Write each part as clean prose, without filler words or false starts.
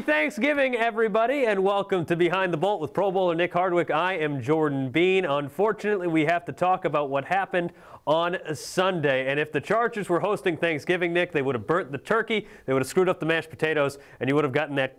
Thanksgiving, everybody, and welcome to Behind the Bolt with Pro Bowler Nick Hardwick. I am Jordan Bean. Unfortunately, we have to talk about what happened on Sunday. And if the Chargers were hosting Thanksgiving, Nick, they would have burnt the turkey, they would have screwed up the mashed potatoes, and you would have gotten that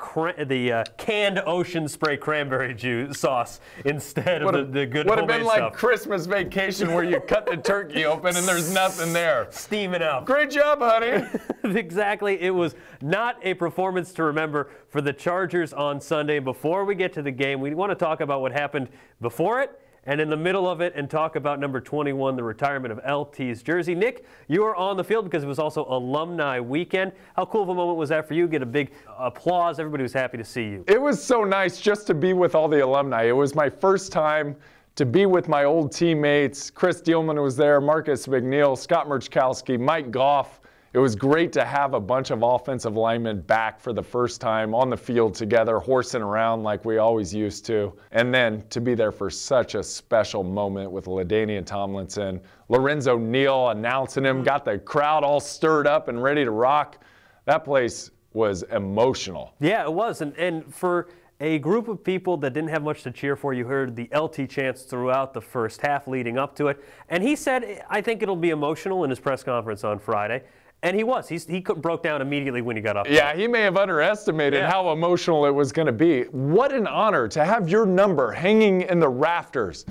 canned Ocean Spray cranberry juice sauce instead of the good homemade stuff. Would have been like Christmas Vacation where you cut the turkey open and there's nothing there. Steaming out. Great job, honey. Exactly. It was not a performance to remember for the Chargers on Sunday. Before we get to the game, we want to talk about what happened before it and in the middle of it and talk about number 21, the retirement of LT's jersey. Nick, you were on the field because it was also alumni weekend. How cool of a moment was that for you? Get a big applause. Everybody was happy to see you. It was so nice just to be with all the alumni. It was my first time to be with my old teammates. Chris Dielman was there, Marcus McNeil, Scott Murchkowski, Mike Goff. It was great to have a bunch of offensive linemen back for the first time on the field together, horsing around like we always used to. And then to be there for such a special moment with LaDainian Tomlinson, Lorenzo Neal announcing him, got the crowd all stirred up and ready to rock. That place was emotional. Yeah, it was. And for a group of people that didn't have much to cheer for, you heard the LT chants throughout the first half leading up to it. And he said, I think it'll be emotional in his press conference on Friday. And he was. He broke down immediately when he got up. Yeah, he may have underestimated how emotional it was going to be. What an honor to have your number hanging in the rafters.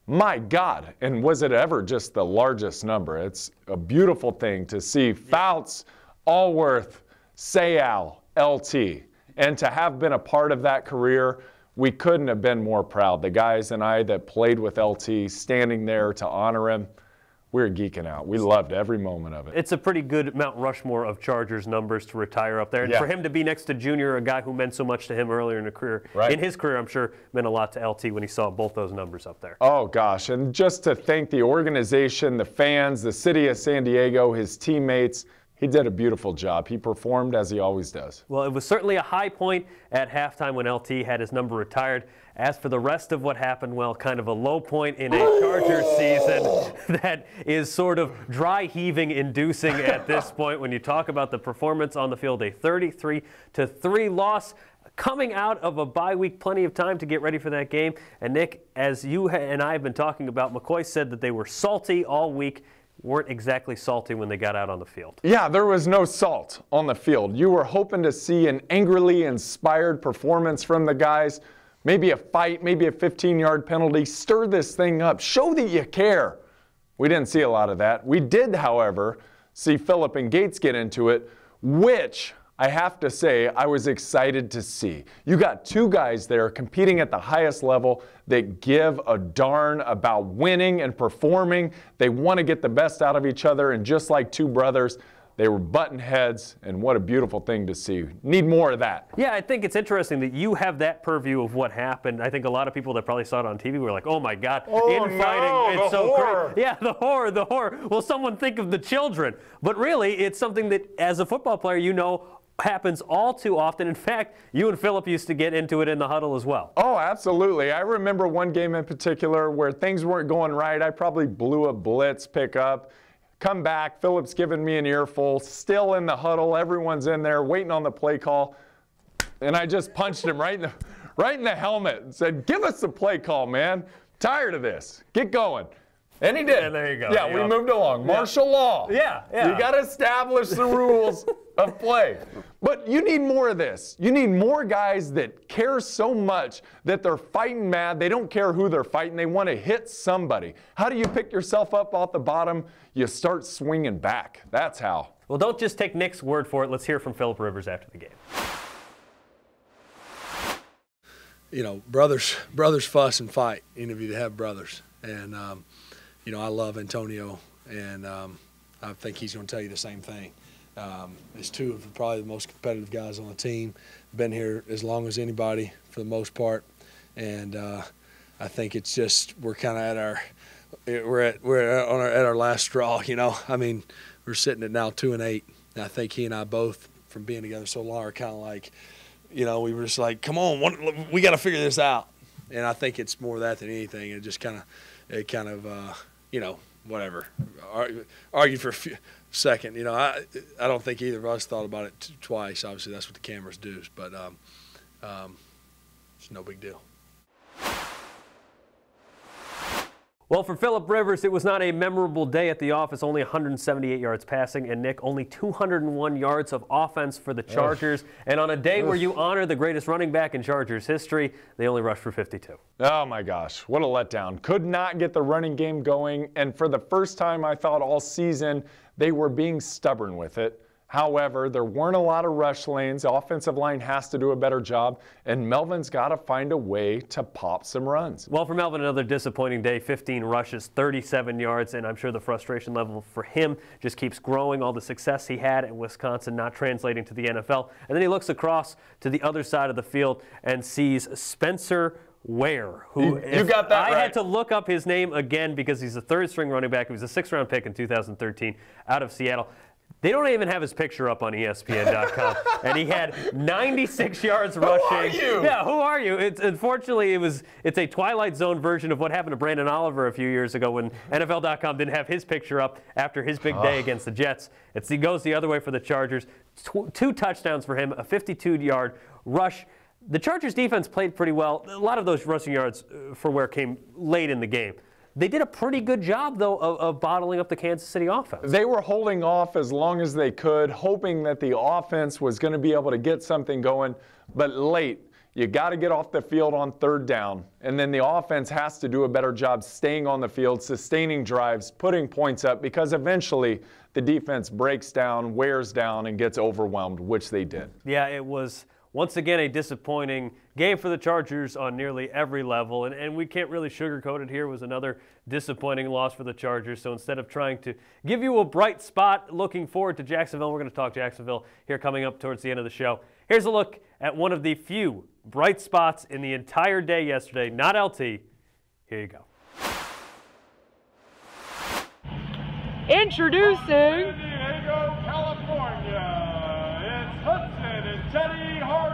My God. And was it ever just the largest number? It's a beautiful thing to see Fouts, Allworth, Sayal, LT. And to have been a part of that career, we couldn't have been more proud. The guys and I that played with LT, standing there to honor him, we were geeking out. We loved every moment of it. It's a pretty good Mount Rushmore of Chargers numbers to retire up there. And for him to be next to Junior, a guy who meant so much to him earlier in the career, in his career, I'm sure, meant a lot to LT when he saw both those numbers up there. Oh, gosh. And just to thank the organization, the fans, the city of San Diego, his teammates, he did a beautiful job. He performed as he always does. Well, it was certainly a high point at halftime when LT had his number retired. As for the rest of what happened, well, kind of a low point in a Chargers season that is sort of dry heaving inducing at this point when you talk about the performance on the field. A 33-3 loss coming out of a bye week, plenty of time to get ready for that game. And Nick, as you and I have been talking about, McCoy said that they were salty all week. Weren't exactly salty when they got out on the field. Yeah, there was no salt on the field. You were hoping to see an angrily inspired performance from the guys. Maybe a fight, maybe a 15-yard penalty. Stir this thing up. Show that you care. We didn't see a lot of that. We did, however, see Phillip and Gates get into it, which I have to say I was excited to see. You got two guys there competing at the highest level that give a darn about winning and performing. They want to get the best out of each other, and just like two brothers, they were button heads, and what a beautiful thing to see. Need more of that. Yeah, I think it's interesting that you have that purview of what happened. I think a lot of people that probably saw it on TV were like, oh my God, infighting, it's so crazy. Yeah, the horror. Well, someone think of the children. But really, it's something that as a football player, you know, happens all too often. In fact, you and Phillip used to get into it in the huddle as well. Oh, absolutely. I remember one game in particular where things weren't going right. I probably blew a blitz pickup. Come back, Phillip's giving me an earful, still in the huddle, everyone's in there waiting on the play call, and I just punched him right in the helmet and said, give us the play call, man. Tired of this. Get going. And he did. And there you go. Yeah, we moved along. Martial law. Yeah. You got to establish the rules of play. But you need more of this. You need more guys that care so much that they're fighting mad. They don't care who they're fighting. They want to hit somebody. How do you pick yourself up off the bottom? You start swinging back. That's how. Well, don't just take Nick's word for it. Let's hear from Phillip Rivers after the game. You know, brothers fuss and fight, any of you that have brothers. And, you know, I love Antonio, and I think he's going to tell you the same thing. He's two of probably the most competitive guys on the team. Been here as long as anybody for the most part, and I think it's just we're kind of at our last straw. You know, I mean, we're sitting at now 2-8, and I think he and I both, from being together so long, are kind of like, you know, we were just like, come on, we got to figure this out. And I think it's more of that than anything. It just kind of, you know, whatever, argued for a second. You know, I don't think either of us thought about it twice. Obviously, that's what the cameras do, but it's no big deal. Well, for Phillip Rivers, it was not a memorable day at the office. Only 178 yards passing, and Nick, only 201 yards of offense for the Chargers. And on a day where you honor the greatest running back in Chargers history, they only rushed for 52. Oh my gosh, what a letdown. Could not get the running game going, and for the first time I thought all season they were being stubborn with it. However, there weren't a lot of rush lanes. The offensive line has to do a better job, and Melvin's got to find a way to pop some runs. Well, for Melvin, another disappointing day. 15 rushes, 37 yards, and I'm sure the frustration level for him just keeps growing. All the success he had in Wisconsin not translating to the NFL. And then he looks across to the other side of the field and sees Spencer Ware, who you got that I right. had to look up his name again because he's a third-string running back. He was a 6th-round pick in 2013 out of Seattle. They don't even have his picture up on ESPN.com, and he had 96 yards rushing. Who are you? Yeah, who are you? Unfortunately, it's a Twilight Zone version of what happened to Brandon Oliver a few years ago when NFL.com didn't have his picture up after his big day against the Jets. He goes the other way for the Chargers. 2 touchdowns for him, a 52-yard rush. The Chargers defense played pretty well. A lot of those rushing yards for Ware came late in the game. They did a pretty good job, though, of bottling up the Kansas City offense. They were holding off as long as they could, hoping that the offense was going to be able to get something going. But late, you got to get off the field on 3rd down. And then the offense has to do a better job staying on the field, sustaining drives, putting points up, because eventually the defense breaks down, wears down, and gets overwhelmed, which they did. Yeah, it was once again a disappointing game for the Chargers on nearly every level, and we can't really sugarcoat it here. It was another disappointing loss for the Chargers. So instead of trying to give you a bright spot looking forward to Jacksonville, we're going to talk Jacksonville here coming up towards the end of the show. Here's a look at one of the few bright spots in the entire day yesterday. Not LT. Here you go. Introducing San Diego, California. It's Hudson and Teddy Hardwick.